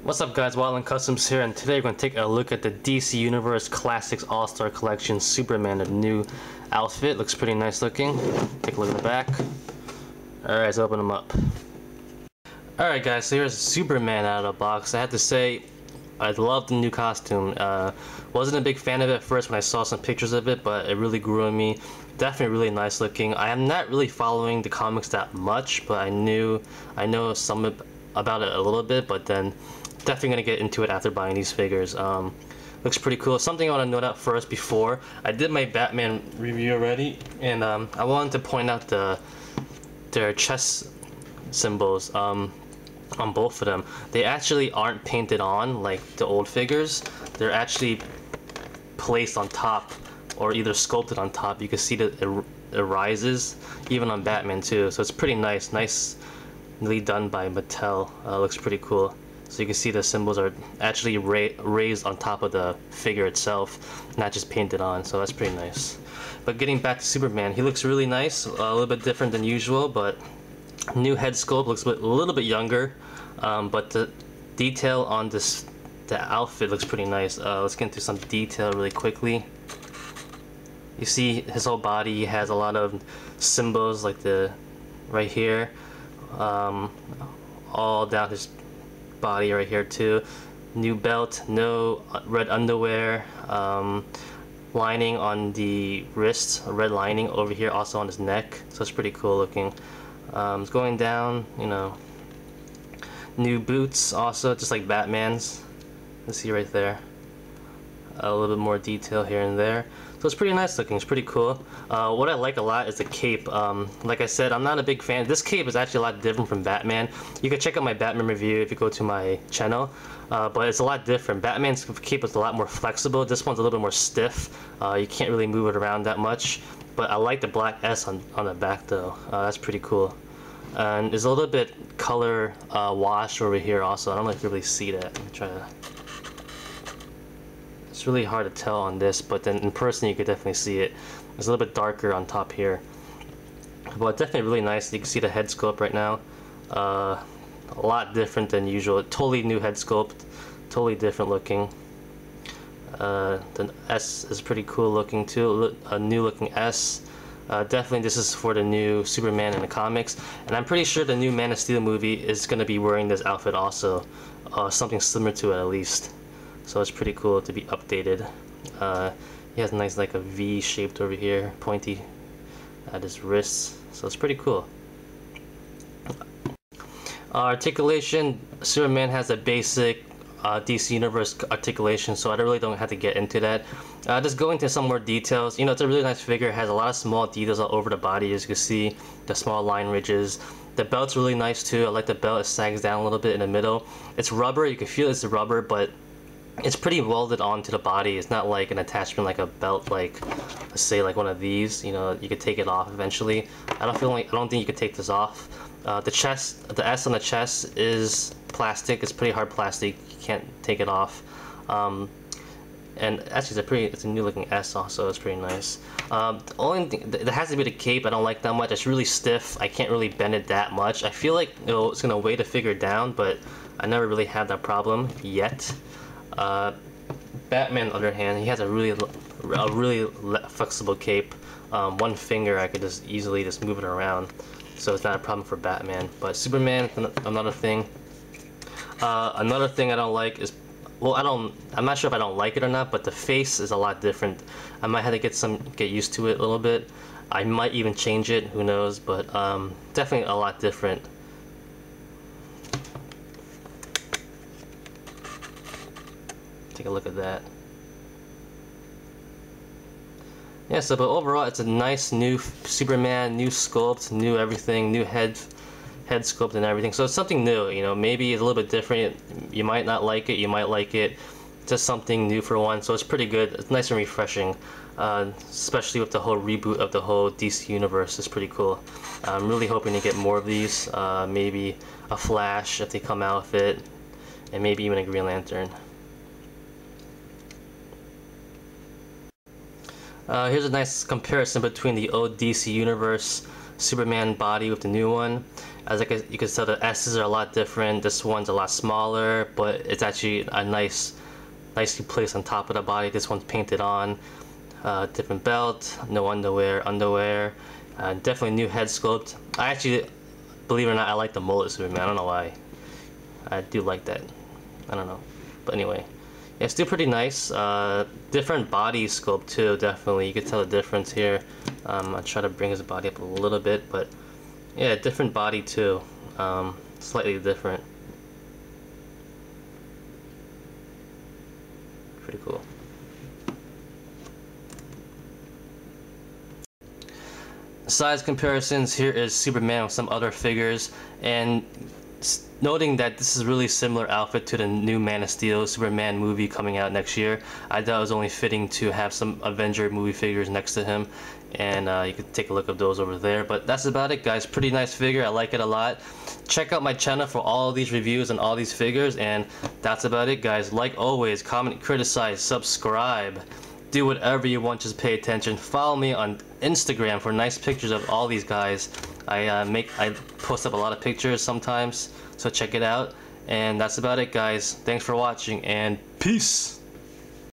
What's up guys, Wildland Customs here, and today we're going to take a look at the DC Universe Classics All-Star Collection Superman, a new outfit. Looks pretty nice looking. Take a look at the back. Alright, let's open them up. Alright guys, so here's Superman out of the box. I have to say, I love the new costume. Wasn't a big fan of it at first when I saw some pictures of it, but it really grew on me. Definitely really nice looking. I am not really following the comics that much, but I know some about it a little bit, but then definitely gonna get into it after buying these figures. Looks pretty cool. Something I want to note out first before I did my Batman review already, and I wanted to point out their chest symbols on both of them. They actually aren't painted on like the old figures. They're actually placed on top, or either sculpted on top. You can see that it rises even on Batman too, so it's pretty nicely done by Mattel. Looks pretty cool. So you can see the symbols are actually raised on top of the figure itself, not just painted on, so that's pretty nice. But getting back to Superman, he looks really nice, a little bit different than usual, but new head sculpt, looks a little bit younger, but the detail on the outfit looks pretty nice. Let's get into some detail really quickly. You see his whole body has a lot of symbols, like the right here, all down his body right here too. New belt, no red underwear, lining on the wrist, a red lining over here also on his neck, so it's pretty cool looking. It's going down, you know. New boots also, just like Batman's. You see right there, a little bit more detail here and there. So it's pretty nice looking, it's pretty cool. What I like a lot is the cape. Like I said, I'm not a big fan. This cape is actually a lot different from Batman. You can check out my Batman review if you go to my channel, but it's a lot different. Batman's cape is a lot more flexible. This one's a little bit more stiff. You can't really move it around that much, but I like the black S on the back though. That's pretty cool. And there's a little bit color wash over here also. I don't know if you really see that. Let me try to... It's really hard to tell on this, but then in person you could definitely see it. It's a little bit darker on top here, but definitely really nice. You can see the head sculpt right now. A lot different than usual. Totally new head sculpt, totally different looking. The S is pretty cool looking too, a new looking S. Definitely this is for the new Superman in the comics, and I'm pretty sure the new Man of Steel movie is going to be wearing this outfit also, something similar to it at least. So it's pretty cool to be updated. He has a nice like a V shaped over here, pointy at his wrists, so it's pretty cool. Articulation, Superman has a basic DC Universe articulation, so I really don't have to get into that. Just go into some more details. You know, it's a really nice figure. It has a lot of small details all over the body, as you can see, the small line ridges. The belt's really nice too. I like the belt. It sags down a little bit in the middle. It's rubber. You can feel it's rubber, but it's pretty welded onto the body. It's not like an attachment like a belt, like let's say like one of these. You know, you could take it off eventually. I don't think you could take this off. The chest, the S on the chest is plastic. It's pretty hard plastic. You can't take it off. And actually, it's a new looking S also. It's pretty nice. The only thing that has to be the cape. I don't like that much. It's really stiff. I can't really bend it that much. I feel like it's gonna weigh the figure down, but I never really had that problem yet. Batman, on the other hand, he has a really flexible cape. One finger, I could just easily just move it around, so it's not a problem for Batman. But Superman, another thing. Another thing I don't like is, well, I'm not sure if I don't like it or not, but the face is a lot different. I might have to get used to it a little bit. I might even change it, who knows? But definitely a lot different. Take a look at that. Yeah, so but overall it's a nice new Superman, new sculpt, new everything, new head sculpt and everything. So it's something new, you know, maybe it's a little bit different. You might not like it, you might like it. Just something new for one, so it's pretty good. It's nice and refreshing, especially with the whole reboot of the whole DC universe. It's pretty cool. I'm really hoping to get more of these, maybe a Flash if they come out with it, and maybe even a Green Lantern. Here's a nice comparison between the old DC Universe Superman body with the new one. As you can tell, the S's are a lot different. This one's a lot smaller, but it's actually a nicely placed on top of the body. This one's painted on. Different belt, no underwear. Definitely new head sculpt. I actually, believe it or not, I like the mullet Superman. I don't know why. I do like that. I don't know. But anyway, yeah, it's still pretty nice. Different body sculpt too, definitely. You can tell the difference here. I'll try to bring his body up a little bit, but yeah, different body too. Slightly different. Pretty cool. Size comparisons, here is Superman with some other figures, and noting that this is really similar outfit to the new Man of Steel Superman movie coming out next year. I thought it was only fitting to have some Avenger movie figures next to him, and you can take a look at those over there. But that's about it, guys. Pretty nice figure. I like it a lot. Check out my channel for all these reviews and all these figures, and that's about it, guys. Like always, comment, criticize, subscribe. Do whatever you want, just pay attention. Follow me on Instagram for nice pictures of all these guys. I post up a lot of pictures sometimes, so check it out. And that's about it, guys. Thanks for watching, and peace!